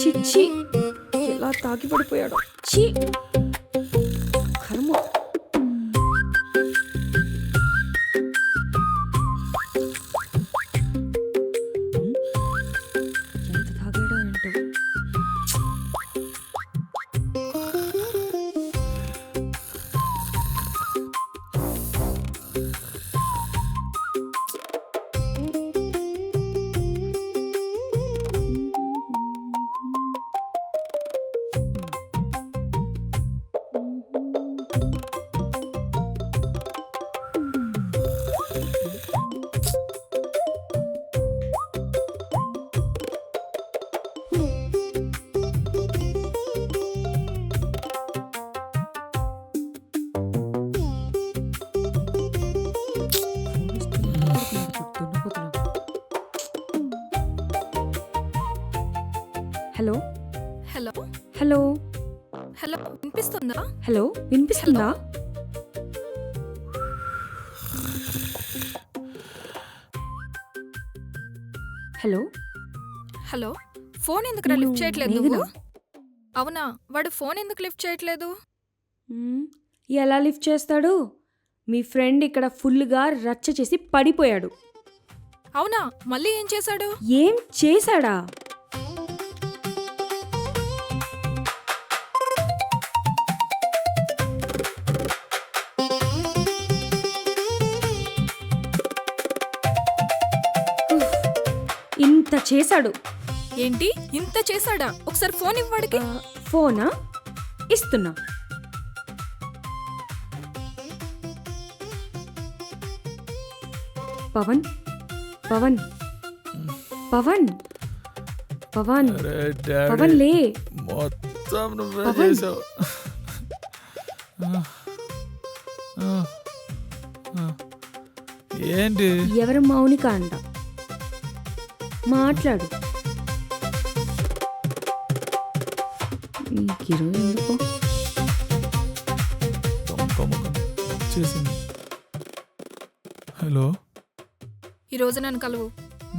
చిచ్చి ఎలా తాగి పడిపోయాడు. చి కర్మ. ఎంత తాగాడో ఏంటో. హలో హలో హలో హలో వినిపిస్తుందా? హలో వినిపిస్తుందా? హలో హలో ఫోన్ ఎందుకు లిఫ్ట్ చేయట్లేదు నువ్వు? అవునా, వాడు ఫోన్ ఎందుకు లిఫ్ట్ చేయట్లేదు? ఎలా లిఫ్ట్ చేస్తాడు? మీ ఫ్రెండ్ ఇక్కడ ఫుల్గా రచ్చ చేసి పడిపోయాడు. అవునా, మళ్ళీ ఏం చేశాడు? ఏం చేశాడా? ఇంత చేశాడు. ఏంటి ఇంత చేశాడా? ఒకసారి ఫోన్ ఇవ్వడికి. ఫోనా? ఇస్తున్నా. పవన్ పవన్ పవన్ పవన్ పవన్ లే. మొత్తం నువ్వే పవన్. చేసావు. ఏంటి? ఎవరు మౌనిక అంట. మాట్లాడు. ఎందుకు చేసింది? హలో, ఈ రోజు నన్ను కలువు.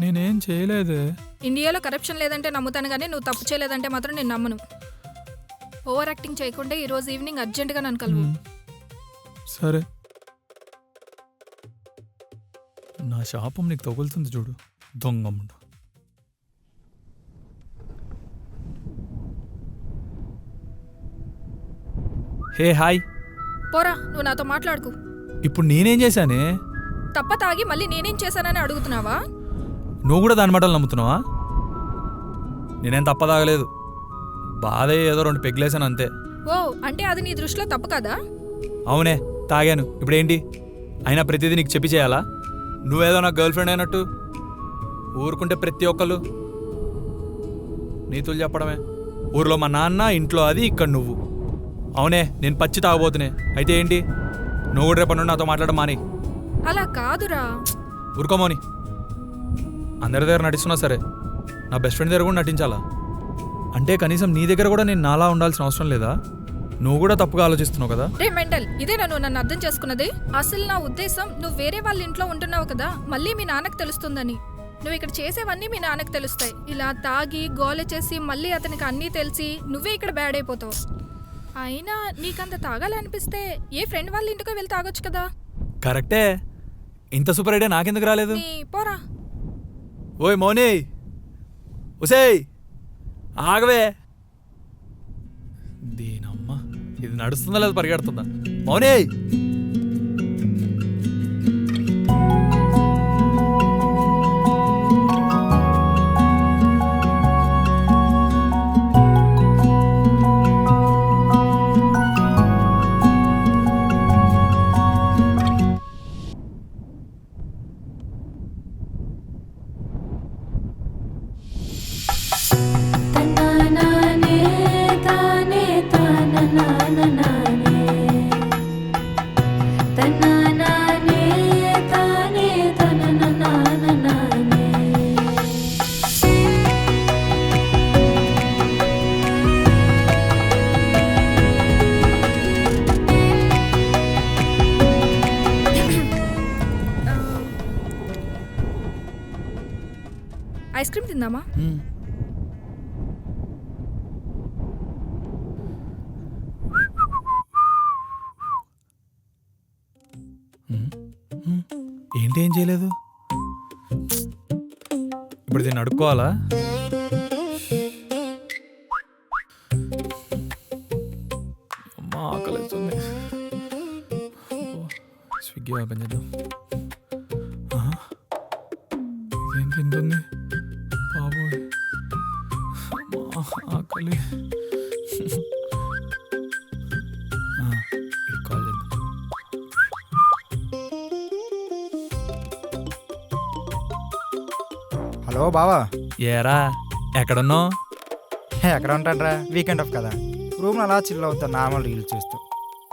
నేనేం చేయలేదే. ఇండియాలో కరప్షన్ లేదంటే నమ్ముతాను కానీ నువ్వు తప్పు చేయలేదంటే మాత్రం నేను నమ్మను. ఓవర్ యాక్టింగ్ చేయకుండా ఈ రోజు ఈవినింగ్ అర్జెంటుగా నన్ను కలువు. సరే, నా శాపం నీకు తగులుతుంది చూడు దొంగమ్మ. Hey hi. పోరా, నువ్వు నాతో మాట్లాడుకు. ఇప్పుడు నేనేం చేశానే? తప్ప తాగి మళ్ళీ నేనేం చేశానని అడుగుతున్నావా? నువ్వు కూడా దాని మాటలు నమ్ముతున్నావా? నేనేం తప్ప తాగలేదు. బాధే ఏదో 2 పెగ్లేసాను అంతే. ఓ, అంటే అది నీ దృష్టిలో తప్పు కదా? అవునే, తాగాను. ఇప్పుడేంటి? అయినా ప్రతిదీ నీకు చెప్పి చేయాలా? నువ్వేదో నా గర్ల్ ఫ్రెండ్ అయినట్టు ఊరుకుంటే ప్రతి ఒక్కళ్ళు నీతులు చెప్పడమే. ఊర్లో మా నాన్న, ఇంట్లో అది, ఇక్కడ నువ్వు. అవునే, నేను పచ్చి తాగబోతునే. అయితే ఏంటి? నువ్వు కూడా రేపటి నుండి నాతో మాట్లాడడం మాని. అలా కాదురా. ఊరుకోమోని. అందరి దగ్గర నటిస్తున్నా సరే, నా బెస్ట్ ఫ్రెండ్ దగ్గర కూడా నటించాలా? అంటే కనీసం నీ దగ్గర కూడా నేను నాలా ఉండాల్సిన అవసరం లేదా? నువ్వు కూడా తప్పుగా ఆలోచిస్తున్నావు కదా. రే మెంటల్, ఇదే నువ్వు నన్ను అర్థం చేసుకున్నది. అసలు నా ఉద్దేశం నువ్వు వేరే వాళ్ళ ఇంట్లో ఉంటున్నావు కదా, మళ్ళీ మీ నాన్నకు తెలుస్తుందని. నువ్వు ఇక్కడ చేసేవన్నీ మీ నాన్నకు తెలుస్తాయి. ఇలా తాగి గోల చేసి మళ్ళీ అతనికి అన్నీ తెలిసి నువ్వే ఇక్కడ బ్యాడ్ అయిపోతావు. అయినా నీకంత తాగాలనిపిస్తే ఏ ఫ్రెండ్ వాళ్ళ ఇంటికి వెళ్ళి తాగొచ్చు కదా. కరెక్టే. ఇంత సూపర్ ఐడియా నాకెందుకు రాలేదు? నీ పోరా. ఓయ్ మౌని, ఉసేయ్ ఆగవే. దీనమ్మ, ఇది నడుస్తుందా లేదా పరిగెడుతుందా? మౌని, ఐస్ క్రీమ్ తిందామా? మ్మ్. మ్మ్. మ్మ్. ఏంటి ఏం చేయలేదు ఇప్పుడు దీన్ని అడుక్కోవాలా? అమ్మా ఆకలిస్తుంది. స్విగ్గీ ఓపెన్ చేద్దాం. ఆహా. ఇదేం తింటుంది బాబోయ్, అమ్మా ఆకలి. ఇది కాల్ చేద్దాం. హలో బావా, ఏరా ఎక్కడున్నావు? ఎక్కడ ఉంటానరా? వీకెండ్ ఆఫ్ కదా, రూమ్లో అలా చిల్ అవుతా నార్మల్ రీల్స్ చూస్తూ.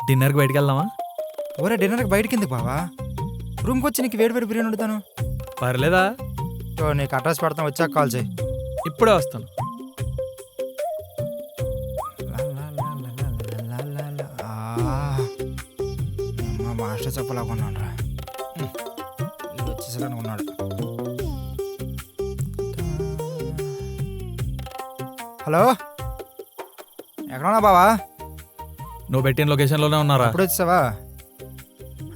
డిన్నర్కి బయటికి వెళ్దామా? ఒరే డిన్నర్కి బయటకి ఎందుకు బావా? రూమ్కి వచ్చి నీకు వేడి వేడి బిర్యానీ వండుతాను. పర్లేదా? సో నీకు అడ్రస్ పెడతాను, వచ్చాక కాల్ చేయి. ఇప్పుడే వస్తాను. మా మాస్టర్ చెప్పలా కొన్నాను రా, ఇది వచ్చేసాను ఉన్నాడు. హలో ఎక్కడ ఉన్నా బావా? నువ్వు పెట్టిన లొకేషన్లోనే ఉన్నారా? ఎప్పుడు వచ్చావా?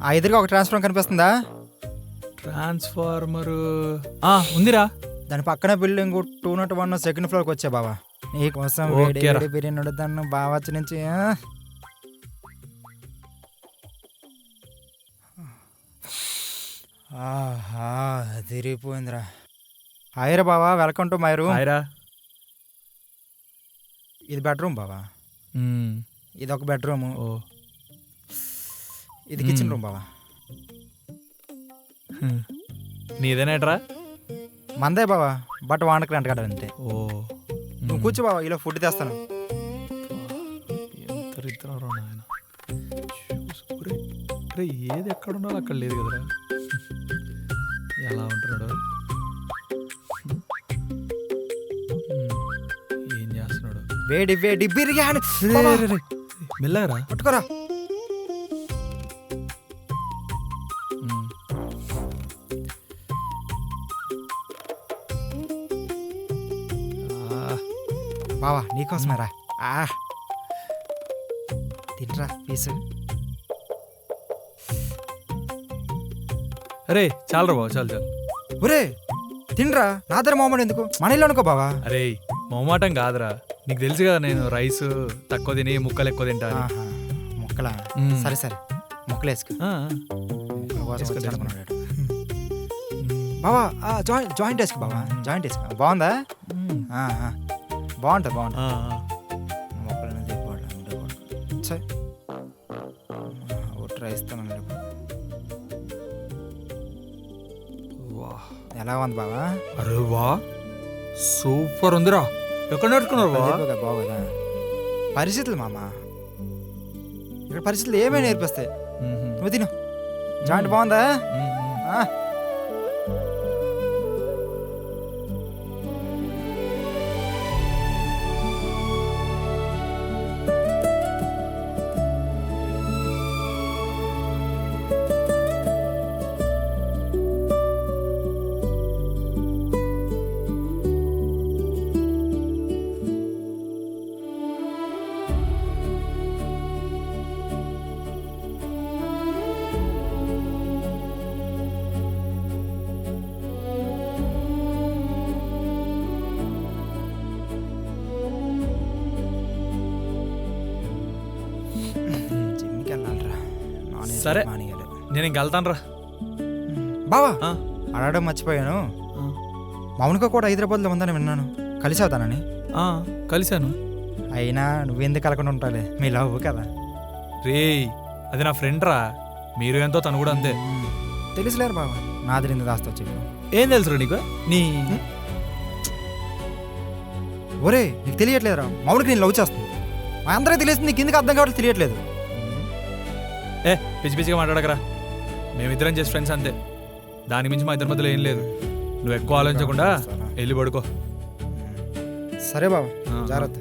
ఆ ఎదురుగా ఒక ట్రాన్స్ఫార్మర్ కనిపిస్తుందా? ట్రాన్స్ఫార్మరు ఉందిరా. దాని పక్కన బిల్డింగ్ 201 సెకండ్ ఫ్లోర్కి వచ్చా బావా. నీకోసం వేడి ఓకేరా. వేడి బిర్యానీ వండుతాను బావా వచ్చి నుంచి. ఆహా తిరిగిపోయిందిరా. హాయ్ రా బావా, వెల్కమ్ టు మై రూమ్. హాయ్రా. ఇది బెడ్రూమ్ బావా, ఇది ఒక బెడ్రూమ్, ఓ ఇది కిచెన్ రూమ్ బావా. నీదేనేట్రా? మందే బావా, బట్ వానకి రెంట్ కట్టాలి అంతే. ఓ నువ్వు కూర్చో బావా, ఇలా ఫుడ్ తెస్తాను. ఎంత దరిద్రంరా నాయన. చూసుకురే రే, ఏది ఎక్కడ ఉండాలో అక్కడ లేదు కదరా. ఎలా ఉంటున్నాడు, ఏం చేస్తున్నాడు? వేడి వేడి బిర్యానీ మెల్లగరా. పట్టుకోరా. బావా నీకోసమేరా. తింట్రా పీసు. అరే చాలరా బాబు, చాలు చాలు. ఒరే తిండ్రా, నా దగ్గర మొహమాట ఎందుకు, మన ఇల్లు అనుకో బావా. అరే మొహమాటం కాదురా, నీకు తెలుసు కదా నేను రైస్ తక్కువ తిని ముక్కలు ఎక్కువ తింటా అని. ఆహా, ముక్కలా? మ్మ్. సరే సరే ముక్కలు వేసుకో. ఆ, ముక్కల కోసం వేసుకో, వచ్చి వేసుకో. అనుకున్నాడు. బావా జాయింట్ వేసుకో బావా, జాయింట్ వేసుకో. బాగుందా? మ్మ్. బాగుంటుంది బాగుంటుంది. ఆ, మొక్కలు అనేది ట్రై ఇస్తాను. వా. ఎలా ఉంది బావా? అరే వా, సూపర్ ఉందిరా. ఎక్కడ నేర్చుకున్నారు బా? బాగోదా? పరిస్థితులు మామ, ఇక్కడ పరిస్థితులు ఏమైనా నేర్పిస్తాయి. నువ్వు తిను. జాయింట్ బాగుందా? ఆ. జిమ్కి వెళ్ళాలిరా. సరే. నేను ఇంక వెళ్తాను రా. బావా ఆ, అడగడం మర్చిపోయాను. ఆ, మౌనిక కూడా హైదరాబాద్లో ఉందని విన్నాను, కలిసి అవుతానని. ఆ, కలిశాను. అయినా నువ్వెందుకు కలకుండా ఉంటాలే, మీ లవ్ కదా. రే అది నా ఫ్రెండ్ రా, మీరు ఎంతో తను కూడా అంతే. తెలుసులేరు బావా, నాది నింద దాస్తా చెప్పు. ఏం తెలుసురా నీకు? నీ ఒరే నీకు తెలియట్లేదురా, మౌనికి నేను లవ్ చేస్తాను. మా అందరికీ తెలిసింది, నీకు ఎందుకు అర్థం కావట్లేదు తెలియట్లేదు. ఏ పిచ్చి పిచ్చిగా మాట్లాడకరా, మేమిద్దరం జస్ట్ ఫ్రెండ్స్ అంతే, దాని మించి మా ఇద్దరి మధ్యలో ఏం లేదు. నువ్వు ఎక్కువ ఆలోచించకుండా వెళ్ళి పడుకో. సరే బాబా, ఆ, జాగ్రత్త.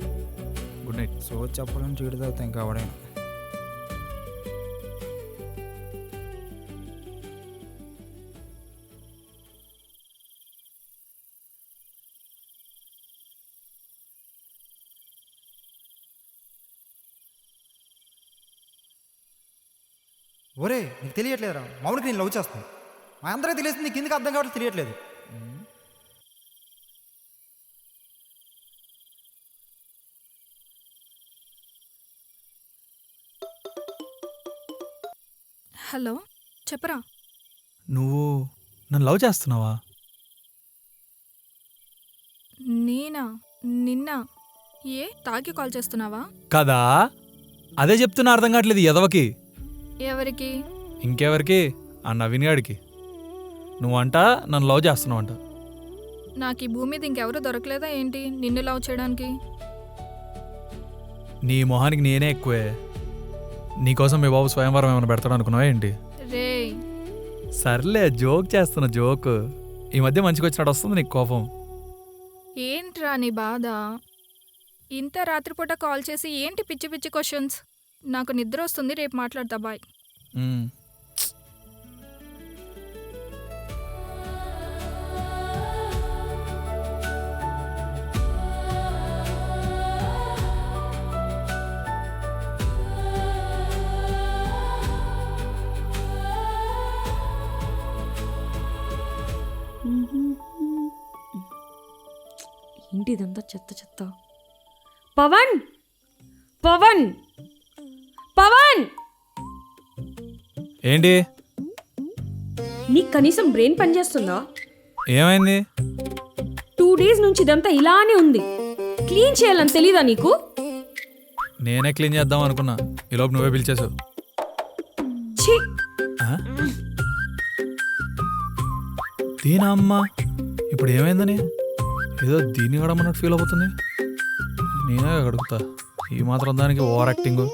Good night. సో చెప్పడం చీడు తాగుతా ఇంకా అవడే. ఒరే నీకు తెలియట్లేదురా మామూలుగా నేను లవ్ చేస్తాను. మా అందరికీ తెలిసింది నీకు ఎందుకు అర్థం కావట్లేదు తెలియట్లేదు. హలో, చెప్పరా. నువ్వు నన్ను లవ్ చేస్తున్నావా? నేనా? నిన్న? ఏ తాగి కాల్ చేస్తున్నావా? కదా, అదే చెప్తున్నా, అర్థం కావట్లేదు ఈ ఎదవకి. ఎవరికి? ఇంకెవరికి? ఆ నవీన్ గాడికి. నువ్వంట నన్ను లవ్ చేస్తున్నావంట. నాకు ఈ భూమి మీద ఇంకెవరూ దొరకలేదా ఏంటి నిన్ను లవ్ చేయడానికి? నీ మొహానికి నేనే ఎక్కువే. నీకోసం మీ బాబు స్వయంవరం ఏమైనా పెడతాడు అనుకున్నావా ఏంటి? రే, సర్లే, జోక్ చేస్తున్నా, జోక్. ఈ మధ్య మంచిగా వచ్చినట్టు వస్తుంది నీకు కోపం. ఏంట్రా నీ బాధ? ఇంత రాత్రిపూట కాల్ చేసి ఏంటి పిచ్చి పిచ్చి క్వశ్చన్స్? నాకు నిద్ర వస్తుంది, రేపు మాట్లాడతా. బాయ్. మ్మ్. ఏంటి ఇదంతా చెత్త చెత్త? పవన్, పవన్, పవన్, ఏంటి? నీకు కనీసం బ్రెయిన్ పనిచేస్తుందా? ఏమైంది? 2 days నుంచి ఇదంతా ఇలానే ఉంది. క్లీన్ చేయాలని తెలీదా నీకు? నేనే క్లీన్ చేద్దాం అనుకున్నా, ఈలోపు నువ్వే పిలిచేసావు. ఛీ, ఆ? దీనా అమ్మా, ఇప్పుడు ఏమైందని ఏదో దీన్ని గడమన్నట్టు ఫీల్ అవుతుంది. నేనే అడుగుతా, ఈ మాత్రం దానికి ఓవర్ యాక్టింగ్.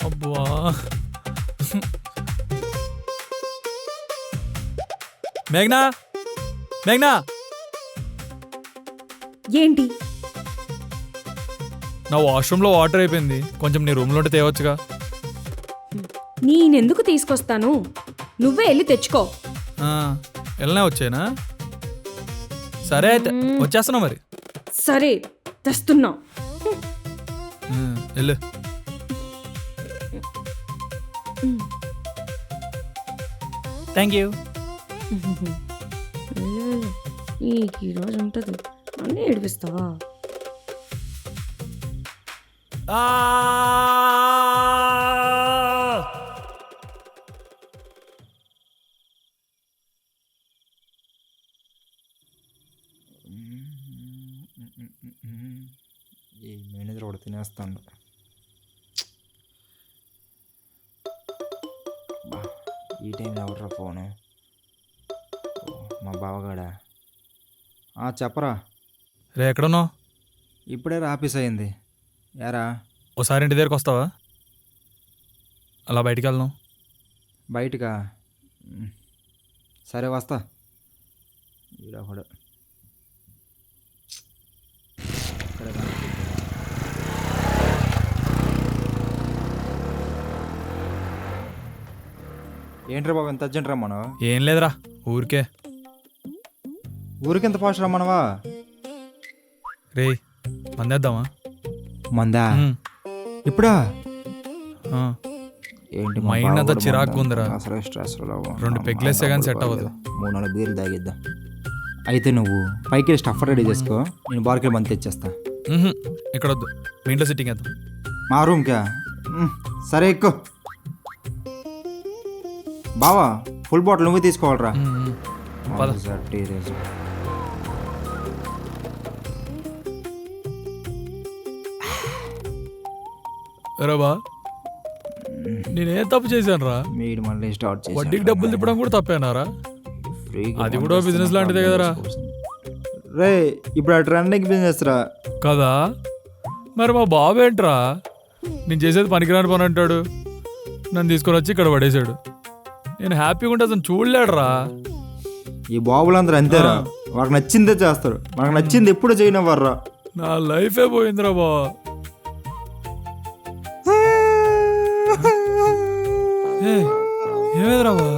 అబ్బా, మేఘ్నా, మేఘ్నా, ఏంటి? నా వాష్రూమ్లో వాటర్ అయిపోయింది, కొంచెం నీ రూమ్లో ఉంటే తేవచ్చుగా. నేనెందుకు తీసుకొస్తాను, నువ్వే వెళ్ళి తెచ్చుకో. వెళ్ళనే వచ్చానా? సరే అయితే వచ్చేస్తున్నా మరి. సరే, తెస్తున్నా. వెళ్ళు. Thank you. నీకు ఈరోజు ఉంటుంది, అన్నీ ఏడిపిస్తావా? ఈ మేనేజర్ కూడా తినేస్తాడు. ఈ టైంలో ఎవర్రా ఫోను? మా బావగాడా? చెప్పరా. రే, ఎక్కడున్నావు? ఇప్పుడే ఆఫీస్ అయింది. యారా? ఒకసారి ఇంటి దగ్గరికి వస్తావా? అలా బయటికి వెళ్దాం. బయటకా? సరే వస్తా. ఈడొకడు ఏంట్రా బాబు ఎంత అర్జెంట్ రమ్మనవా? ఏం లేదురా, ఊరికే. ఊరికెంత ఫాస్ట్ రమ్మనవా? రే, మందేద్దామా? మందా? ఇప్పుడా? ఏంటి మైండ్ అంతా చిరాకు ఉందిరా. అసలు స్ట్రెస్ 2 పెగ్లేస్తే కానీ సెట్ అవ్వదు. 3-4 బీర్లు తాగిద్దాం. అయితే నువ్వు పైకి స్టఫ్ రెడీ చేసుకో, నేను బార్కెళ్ళి మంది తెచ్చేస్తా. ఇక్కడ వద్దు, మీ ఇంట్లో సిట్టింగ్ వేద్దాం. మా రూమ్కా? సరే ఎక్కువ. బావా, ఫుల్ బాటిల్ నువ్వు తీసుకోవాలరా. పద. రా బా, నేనేం తప్పు చేశాను రా? మీరు మళ్ళీ స్టార్ట్ చేసి వడ్డీకి డబ్బులు తిప్పడం కూడా తప్పేనారా? అది కూడా బిజినెస్ లాంటిదే కదరా. రే, ఇప్పుడు ఆ ట్రెండింగ్ బిజినెస్ రా కదా. మరి మా బాబు ఏంట్రా, నేను చేసేది పనికిరాని పని అంటాడు. నన్ను తీసుకొని వచ్చి ఇక్కడ పడేశాడు. నేను హ్యాపీగా ఉంటే అతను చూడలేడురా. ఈ బాబులందరూ అంతేరా, వాళ్ళకి నచ్చిందే చేస్తారు, మనకు నచ్చింది ఎప్పుడు చేయనివ్వర్రా. నా లైఫే పోయిందిరా బా. ఏమేదిరా బా?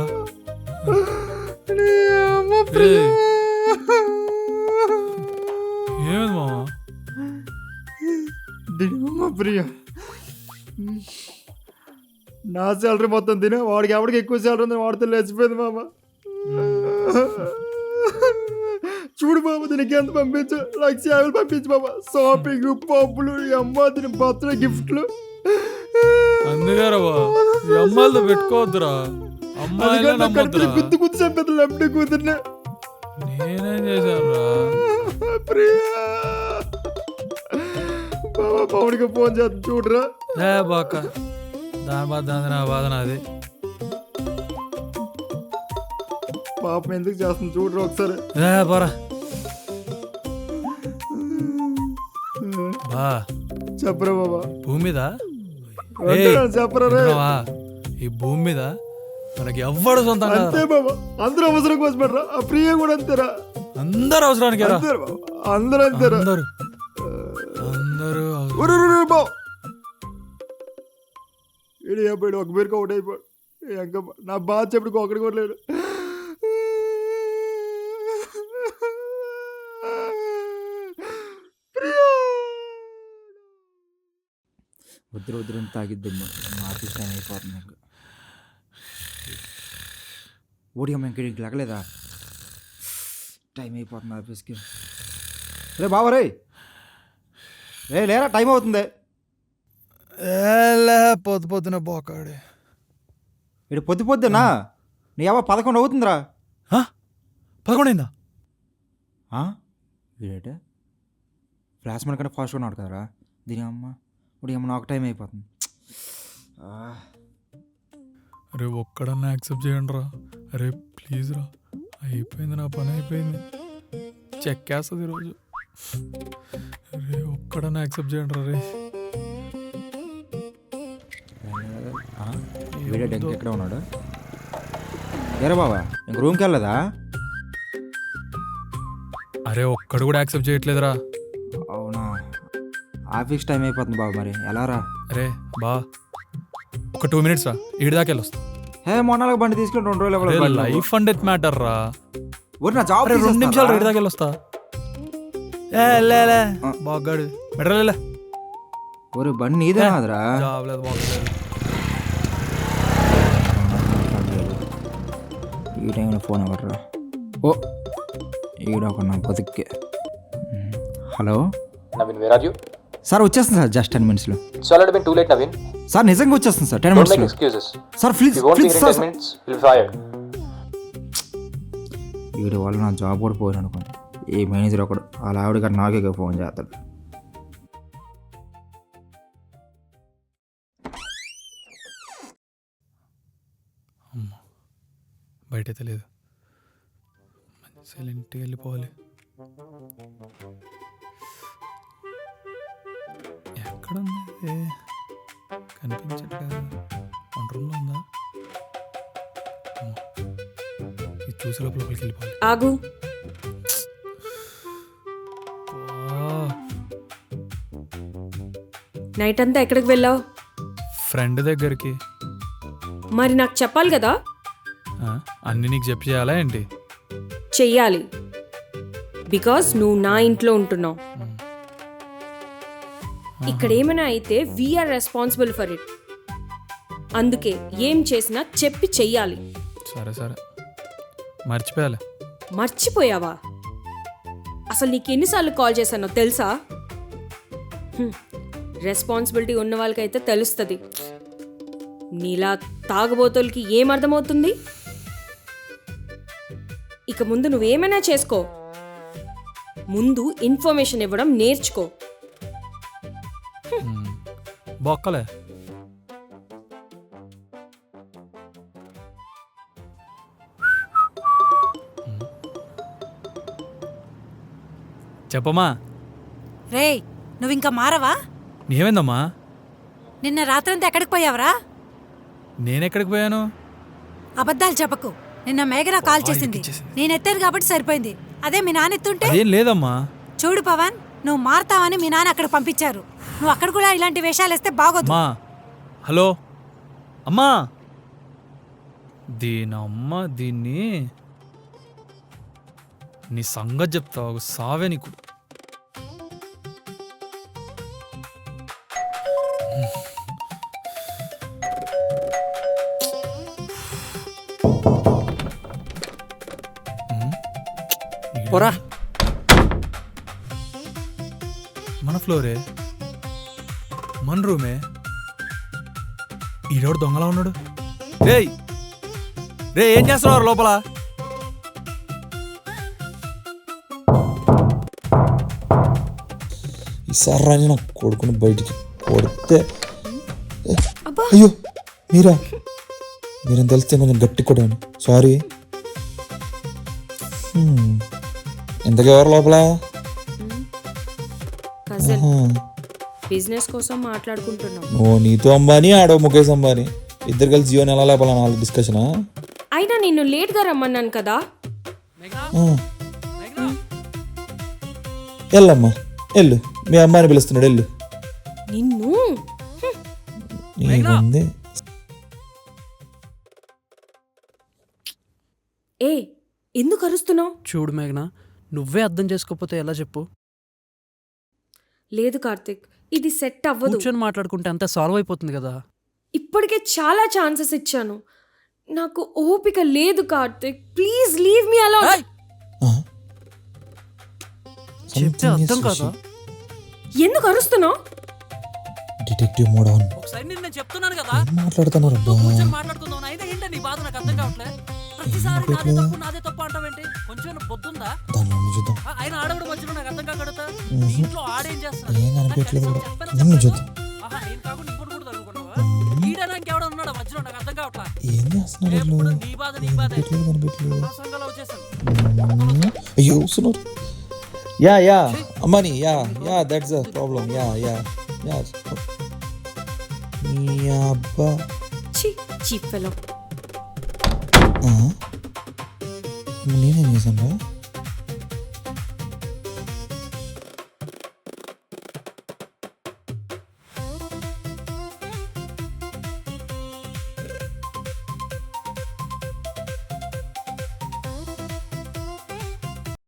ఏమేది మామ? ప్రియా, నా శాలరీ మొత్తం తినే వాడికి ఎవరికి ఎక్కువ శాలరీ ఉంది వాడితో లేచిపోయింది మామ. చూడు బాబు, దీనికి ఎంత పంపించు, 1,50,000 పంపించు బాబా. షాపింగ్, పప్పులు, ఈ అమ్మ దీని బర్త్డే గిఫ్ట్లు. అందుకేరా బా, ఈ అమ్మాయిలతో పెట్టుకోవద్దురా. అమ్మాయిలే నమ్మొద్దురా. గుర్తు గుర్తు చంపేది లెఫ్ట్ కూతుర్నే. నేనేం చేశాను రా? ప్రియా బాబా, పవన్కి ఫోన్ చేద్దాం చూడరా. బాక దాని బాధ దాని, నా బాధ నాది. పాపం ఎందుకు చేస్తుంది చూడరా ఒకసారి. పోరా బా. చెప్పరా బాబా, భూమి మీద చెప్పరా రే. వింటున్నావా? ఈ భూమి మీద మనకి ఎవ్వడు సొంతం కాదు. అంతే బాబా, అందరూ అవసరం కోసం పెట్టరా. ఆ ప్రియ కూడా అంతేరా. అందరు అవసరానికి రా. అంతేరా బాబా, అందరూ అంతేరా. అందరూ అందరూ అవసరం. ఈడు అయిపోయాడు, ఒక పేరుకి ఒకటి అయిపోయాడు. ఇంకా నా బాధ చెప్పుడు ఒకటి కూడా లేడు. వద్దు వద్దు తాగిద్దాం, ఆఫీస్ టైం అయిపోతుంది. ఇంకా ఓడి అమ్మ ఇంక లెగలేదా? టైం అయిపోతుంది ఆఫీస్కి. రే బాబా రే, రే లేరా, టైం అవుతుంది. పొద్దు పొద్దున పోకాడే. ఇటు పొద్దు పొద్దునా నీ అవ్వ 11 అవుతుందిరా. 11 అయిందా? వీడేటే ఫ్లాష్ మన కంటే ఫాస్ట్గా ఉన్నాడు కదరా. దీని అమ్మ ఇప్పుడు ఏమో నాకు టైం అయిపోతుంది. అరే ఒక్కడన్నా యాక్సెప్ట్ చేయండి రా. అరే ప్లీజ్ రా, అయిపోయింది, నా పని అయిపోయింది, చెక్కేస్తుంది ఈరోజు. అరే ఒక్కడన్నా యాక్సెప్ట్ చేయండి రా. రే వీడే ఎక్కడ ఉన్నాడు? ఎరా బాబా, ఇంక రూమ్కి వెళ్ళదా? అరే ఒక్కడు కూడా యాక్సెప్ట్ చేయట్లేదురా. అవునా, ఆఫీస్ టైం అయిపోతుంది బాబు, మరి ఎలా రా? అరే బా, ఒక 2 minutes రా, ఈడి దాకా వెళ్ళొస్తా. మొన్నలకు బండి తీసుకుని 2 రోజులు లైఫ్ అండ్ డెత్ మ్యాటర్ రా. నా జాబ్ 2 నిమిషాలు ఈడి దాకా వెళ్ళొస్తా. బాగాడు మెడలే. ఒరే బండి నీదే కాదురా. జాబ్ లేదు, బాగలేదు. ఈ టైంలో ఫోన్ అవ్వడరా. ఓ ఈడొక నా బతుక్కే. Hello Naveen, where are you? Sir వచ్చేస్తుంది సార్, జస్ట్ 10 minutesలో. It's already been too late, Naveen. Sir నిజంగా వచ్చేస్తుంది సార్, 10 Don't make minutesలో. excuses. Sir please If you won't be please here in sir. 10 minutes, you'll be fired. వీడి వల్ల నా job కూడా పోయాను అనుకోండి. ఈ మేనేజర్ ఒకడు అలా ఆవిడ గారు నాకే ఫోన్ చేస్తాడు. బయట తెలియదు, సైలెంట్గా వెళ్ళిపోవాలి. ఎక్కడుంది? కనిపించట్లేదు. వంట రూమ్లో ఉందా? ఇది చూసి లోపలికి వెళ్ళిపోవాలి. ఆగు. నైట్ అంతా ఎక్కడికి వెళ్ళావు? ఫ్రెండ్ దగ్గరికి. మరి నాకు చెప్పాలి కదా. అన్నీ నీకు చెప్పి చేయాలా ఏంటి? చెయ్యాలి, బికాస్ నువ్వు నా ఇంట్లో ఉంటున్నావు. ఇక్కడ ఏమైనా అయితే వీఆర్ రెస్పాన్సిబుల్ ఫర్ ఇట్. అందుకే ఏం చేసినా చెప్పి చెయ్యాలి. సరే సరే, మర్చిపోయాలి. మర్చిపోయావా? అసలు నీకు ఎన్నిసార్లు కాల్ చేశానో తెలుసా? రెస్పాన్సిబిలిటీ ఉన్న వాళ్ళకైతే తెలుస్తుంది. నీలా తాగుబోతులకి ఏం అర్థమవుతుంది? ఇక ముందు నువ్వేమైనా చేసుకో, ముందు ఇన్ఫర్మేషన్ ఇవ్వడం నేర్చుకో. బొక్కలే. చెప్పమ్మా. రేయ్, నువ్వింకా మారవా? ఏమైందమ్మా? నిన్న రాత్రంతా ఎక్కడికి పోయావరా? నేనెక్కడికి పోయాను? అబద్ధాలు చెప్పకు. నిన్న మేఘన కాల్ చేసింది. నేను ఎత్తాను కాబట్టి సరిపోయింది. అదే మీ నాన్న ఎత్తుంటే. అదేం లేదమ్మా. చూడు పవన్, నువ్వు మారుతావని మీ నాన్న అక్కడ పంపించారు. నువ్వు అక్కడ కూడా ఇలాంటి వేషాలు వేస్తే బాగోదు. అమ్మా హలో అమ్మా, దీనమ్మ దీన్ని నీ సంగతి చెప్తావు, సావే నీకు. పోరా. మన ఫ్లోరే, మన రూమే. ఈరోడు దొంగలా ఉన్నాడు. రేయ్ రే, ఏం చేస్తున్నారు లోపల? ఈసారి రాని నా కొడుకుని బయటికి కొడితే. అయ్యో మీరా, మీరేం తెలిస్తే కొంచెం గట్టి కొట్టాను, సారీ. ఎంతకు ఎవరు లోపల? కజిన్ బిజినెస్ కోసం మాట్లాడుకుంటున్నాం. నువ్వు నీతో అంబానీ, ఆడో ముఖేష్ అంబానీ, ఇద్దరు కలిసి జియోని ఎలా లేపాలని వాళ్ళ డిస్కషనా? అయినా నిన్ను లేట్గా రమ్మన్నాను కదా. వెళ్ళమ్మా వెళ్ళు, మీ అమ్మాయిని పిలుస్తున్నాడు, వెళ్ళు. నిన్ను నీకుంది. ఏ ఎందుకు అరుస్తున్నావు? చూడు మేఘన, నువ్వే అర్థం చేసుకోకపోతే ఎలా చెప్పు? లేదు కార్తిక్, ఇది సెట్ అవ్వదు. కూర్చొని మాట్లాడుకుంటే అంతా సాల్వ్ అయిపోతుంది కదా. ఇప్పటికే చాలా ఛాన్సెస్ ఇచ్చాను. నాకు ఓపిక లేదు Karthik, please leave me alone. చెప్తే అర్థం కాదా? ఎందుకు అరుస్తున్నావు? Detective mode on. ఒకసారి నేను చెప్తున్నాను కదా, ఏం మాట్లాడుతున్నారు అబ్బా? కూర్చొని మాట్లాడుకుందాం. అయినా ఏంటో నీ బాధ నాకు అర్థం కావట్లే. ప్రతిసారి నాదే తప్పు అంటావేంటి? కొంచెం బొద్దుందా? దాన్ని చూద్దాం. ఆయన ఆడవిడ మధ్యలో నాకు అర్థం కాకడతా. ఇంట్లో ఆడేం చేస్తాడు? ఏం కనిపించలేదు కూడా. నన్ను చూద్దాం. నేను కాకుండా ఇంకోటి కూడా తగులుకున్నావా? ఈడనా ఇంకెవడ ఉన్నాడా మధ్యలో? నాకు అర్థం కావట్లా. ఏం చేస్తున్నారు వీళ్ళు? ఎప్పుడు నీ బాధ నీ బాధ. కనిపించలేదు. నా సంఘంలో వచ్చేసాను. అయ్యో వస్తున్నారు. యా అమ్మాని, yeah that's the problem. Yeah నీ అబ్బా. Cheap fellow. నేనేం చేశాను రా?